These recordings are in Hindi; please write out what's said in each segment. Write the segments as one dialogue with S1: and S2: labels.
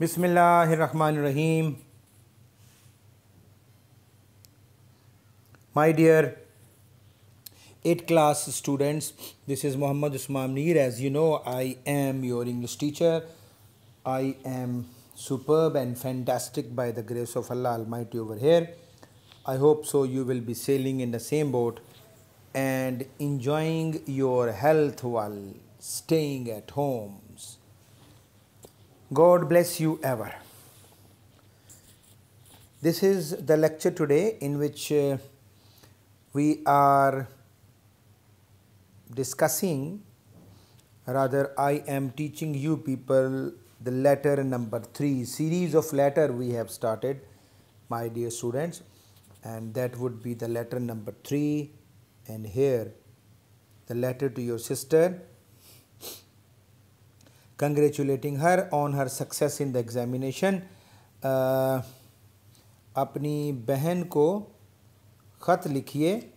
S1: Bismillahirrahmanirrahim. My dear 8th class students, this is Muhammad Usman Mir. As you know, I am your English teacher. I am superb and fantastic by the grace of Allah Almighty over here. I hope so you will be sailing in the same boat and enjoying your health while staying at homes. God bless you ever. This is the lecture today in which we are discussing, rather I am teaching you people the letter number 3. Series of letter we have started, my dear students, and that would be the letter number 3. And here the letter to your sister, congratulating her on her success in the examination. अपनी बहन को ख़त लिखिए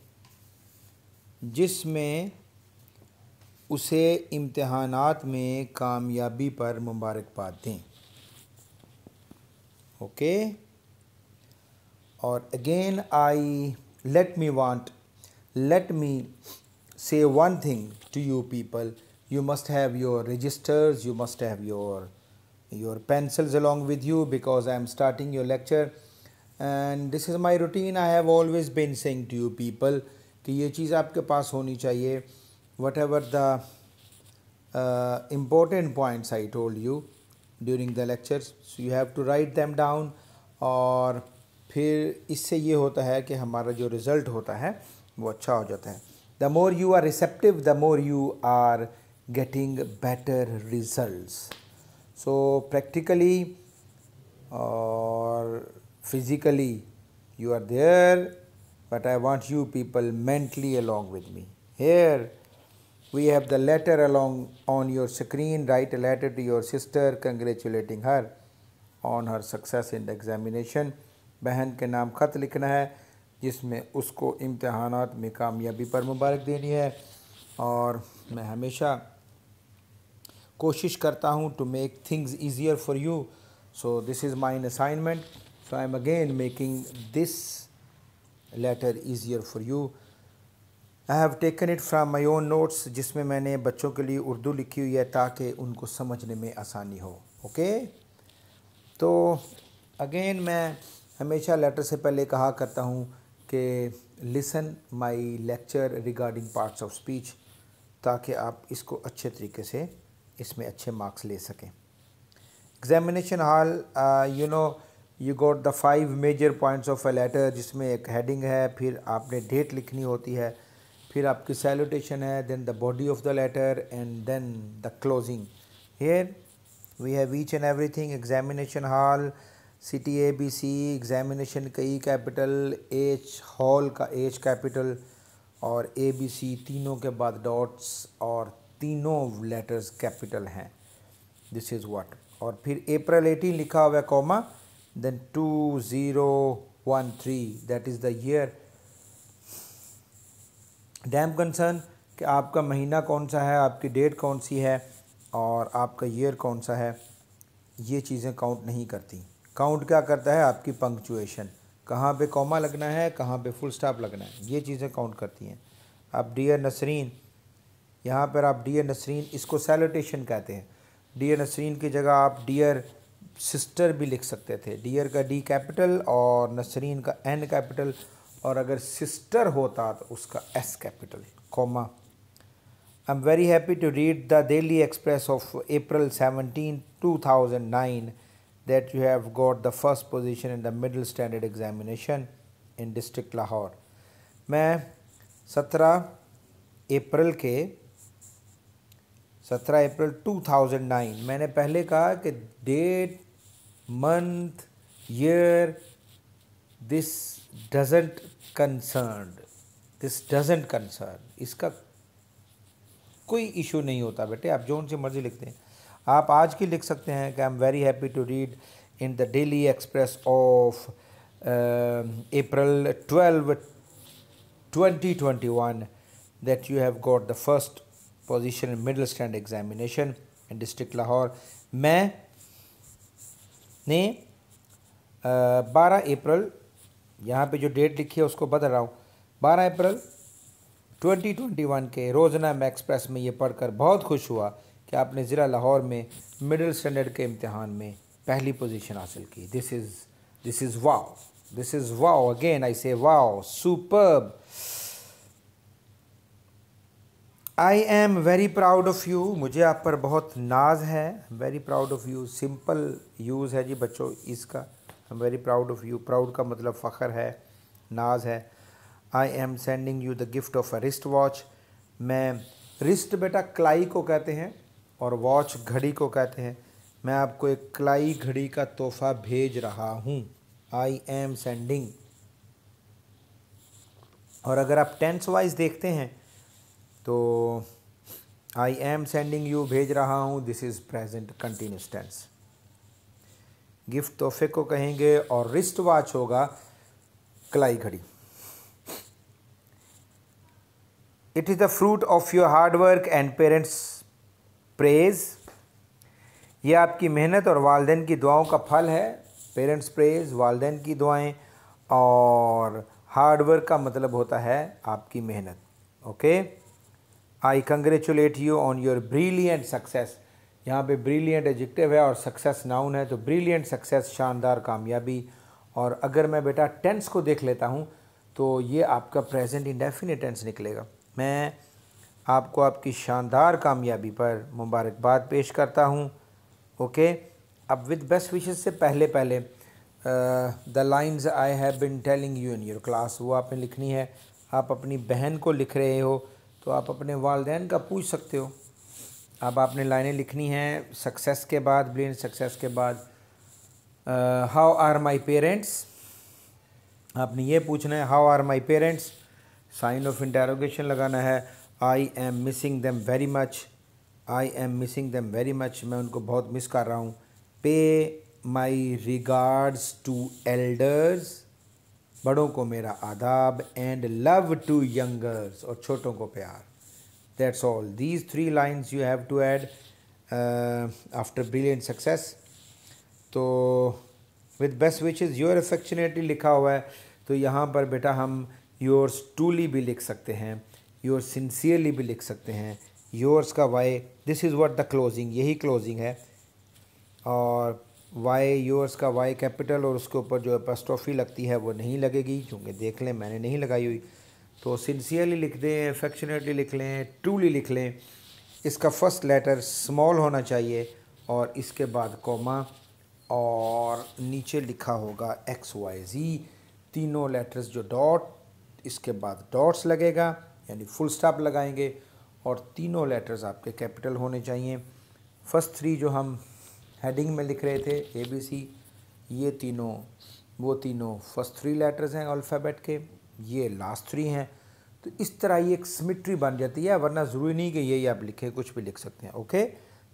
S1: जिसमें उसे इम्तिहानात में कामयाबी पर मुबारकबाद दें. ओके. और again let me say one thing to you people. You must have your registers, you must have your pencils along with you, because I am starting your lecture and this is my routine. I have always been saying to you people कि ये चीज़ आपके पास होनी चाहिए. Whatever the important points I told you during the lectures, so you have to write them down. और फिर इससे ये होता है कि हमारा जो रिज़ल्ट होता है वो अच्छा हो जाता है. The more you are receptive, the more you are getting better results. So practically or physically you are there, but I want you people mentally along with me. Here we have the letter along on your screen. Write a letter to your sister congratulating her on her success in the examination. बहन के नाम ख़त लिखना है जिसमें उसको इम्तिहानात में कामयाबी पर मुबारक देनी है. और मैं हमेशा कोशिश करता हूँ to make things easier for you. So this is my assignment. So I am again making this letter easier for you. I have taken it from my own notes, जिसमें मैंने बच्चों के लिए उर्दू लिखी हुई है ताकि उनको समझने में आसानी हो. ओके. तो अगेन मैं हमेशा लेटर से पहले कहा करता हूँ कि listen my lecture regarding parts of speech, ताकि आप इसको अच्छे तरीके से इसमें अच्छे मार्क्स ले सकें. Examination hall, you know you got the 5 major points of a letter, जिसमें एक हेडिंग है, फिर आपने डेट लिखनी होती है, फिर आपकी सैल्यूटेशन है, then the body of the letter and then the closing. Here we have each and everything. Examination hall, city ABC, examination का E कैपिटल, H हॉल का H कैपिटल और ABC तीनों के बाद डॉट्स और तीनों लेटर्स कैपिटल हैं. This is what. और फिर अप्रैल 18 लिखा हुआ है comma, then 2013, that is the year. डैम कंसर्न कि आपका महीना कौन सा है, आपकी डेट कौन सी है और आपका ईयर कौन सा है. ये चीज़ें काउंट नहीं करती. काउंट क्या करता है, आपकी पंक्चुएशन, कहाँ पे कॉमा लगना है, कहाँ पे फुल स्टॉप लगना है, ये चीज़ें काउंट करती हैं. अब डियर नसरीन, यहाँ पर आप डियर नसरीन, इसको सैल्यूटेशन कहते हैं. डियर नसरीन की जगह आप डियर सिस्टर भी लिख सकते थे. डियर का D कैपिटल और नसरीन का N कैपिटल, और अगर सिस्टर होता तो उसका S capital, comma. I am very happy to read the Daily Express of April 17, 2009 that you have got the first position in the middle standard examination in district Lahore. मैं 17 अप्रैल 2009, मैंने पहले कहा कि date, month, year, this doesn't concern, इसका कोई इशू नहीं होता बेटे. आप जो उनसे मर्जी लिखते हैं. आप आज की लिख सकते हैं कि I am very happy to read in the Daily Express of April 12, 2021 that you have got the first position in middle standard examination in district Lahore. मैं ने 12 अप्रैल, यहाँ पे जो डेट लिखी है उसको बदल रहा हूँ, 12 अप्रैल 2021 के रोज़नामा एक्सप्रेस में ये पढ़कर बहुत खुश हुआ कि आपने ज़िला लाहौर में मिडिल स्टैंडर्ड के इम्तिहान में पहली पोजीशन हासिल की। This is wow, this is wow, again I say wow, superb. I am very proud of you, मुझे आप पर बहुत नाज है। Very proud of you simple use है जी बच्चों इसका। I am very proud of you, proud का मतलब फ़ख्र है, नाज है। I am sending you the gift of a wrist watch, मैं रिस्ट बेटा क्लाई को कहते हैं और वॉच घड़ी को कहते हैं। मैं आपको एक क्लाई घड़ी का तोहफ़ा भेज रहा हूँ। आई एम सेंडिंग। और अगर आप टेंस वाइज देखते हैं तो आई एम सेंडिंग यू भेज रहा हूँ, this is present continuous tense. Gift तोहफे को कहेंगे और रिस्ट वॉच होगा कलाई घड़ी। It is the fruit of your hard work and parents praise, ये आपकी मेहनत और वालदैन की दुआओं का फल है। पेरेंट्स प्रेज, वालदैन की दुआएं, और हार्ड वर्क का मतलब होता है आपकी मेहनत। Okay, I congratulate you on your brilliant success, यहाँ पे ब्रिलियंट एडजेक्टिव है और सक्सेस नाउन है, तो ब्रिलियंट सक्सेस शानदार कामयाबी। और अगर मैं बेटा टेंस को देख लेता हूँ तो ये आपका प्रेजेंट इंडेफिनिट टेंस निकलेगा। मैं आपको आपकी शानदार कामयाबी पर मुबारकबाद पेश करता हूँ। ओके, अब विद बेस्ट विशेस से पहले the lines I have been telling you in your class, वो आपने लिखनी है। आप अपनी बहन को लिख रहे हो तो आप अपने वालदैन का पूछ सकते हो। अब आपने लाइनें लिखनी हैं सक्सेस के बाद, ब्रिलियंट सक्सेस के बाद। हाउ आर माई पेरेंट्स, आपने ये पूछना है how are my parents, sign of interrogation लगाना है। I am missing them very much, I am missing them very much, मैं उनको बहुत मिस कर रहा हूँ। पे माई रिगार्ड्स टू एल्डर्स, बड़ों को मेरा आदाब। एंड लव टू यंगर्स, और छोटों को प्यार। That's all, these 3 lines you have to add after brilliant success. तो with best wishes your affectionately लिखा हुआ है, तो यहाँ पर बेटा हम योर्स ट्रूली भी लिख सकते हैं, योर सिंसियरली भी लिख सकते हैं। योर्स का Y, this is what the closing, यही क्लोजिंग है। और वाई, योर्स का वाई कैपिटल, और उसके ऊपर जो एपोस्ट्रोफी लगती है वो नहीं लगेगी, क्योंकि देख लें मैंने नहीं लगाई हुई। तो सिंसियरली लिख दें, अफेक्शनेटली लिख लें, ट्रूली लिख लें। इसका फर्स्ट लेटर स्मॉल होना चाहिए और इसके बाद कॉमा, और नीचे लिखा होगा XYZ, तीनों लेटर्स जो डॉट, इसके बाद डॉट्स लगेगा यानी फुल स्टॉप लगाएंगे, और तीनों लेटर्स आपके कैपिटल होने चाहिए। फर्स्ट 3 जो हम हेडिंग में लिख रहे थे ABC, ये तीनों वो तीनों फर्स्ट 3 लेटर्स हैं अल्फ़ाबेट के, ये लास्ट 3 हैं। तो इस तरह ये एक सिमेट्री बन जाती है, वरना ज़रूरी नहीं कि यही आप लिखें, कुछ भी लिख सकते हैं। Okay,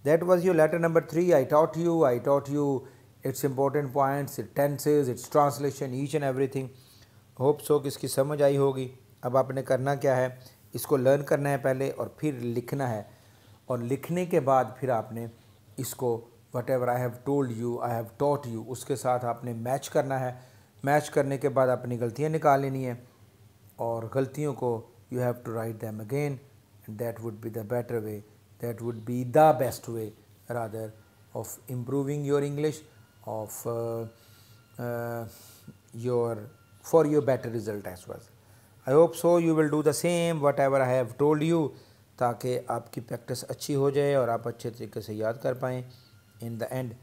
S1: that was your letter number 3। I taught you its important points, its tenses, its translation, each and everything. Hope so कि इसकी समझ आई होगी। अब आपने करना क्या है, इसको लर्न करना है पहले और फिर लिखना है, और लिखने के बाद फिर आपने इसको what ever I have told you, I have taught you, उसके साथ आपने मैच करना है। मैच करने के बाद अपनी गलतियाँ निकाल लेनी है, और गलतियों को you have to write them again, and that would be the better way, that would be the best way rather of improving your English, of for your better result as well. I hope so you will do the same whatever I have told you, ताकि आपकी प्रैक्टिस अच्छी हो जाए और आप अच्छे तरीके से याद कर पाएँ in the end.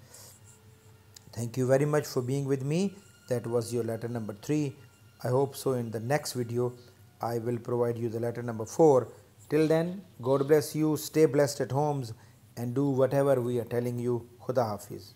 S1: Thank you very much for being with me. That was your letter number 3. I hope so in the next video I will provide you the letter number 4. Till then, God bless you, stay blessed at homes and do whatever we are telling you. Khuda Hafiz.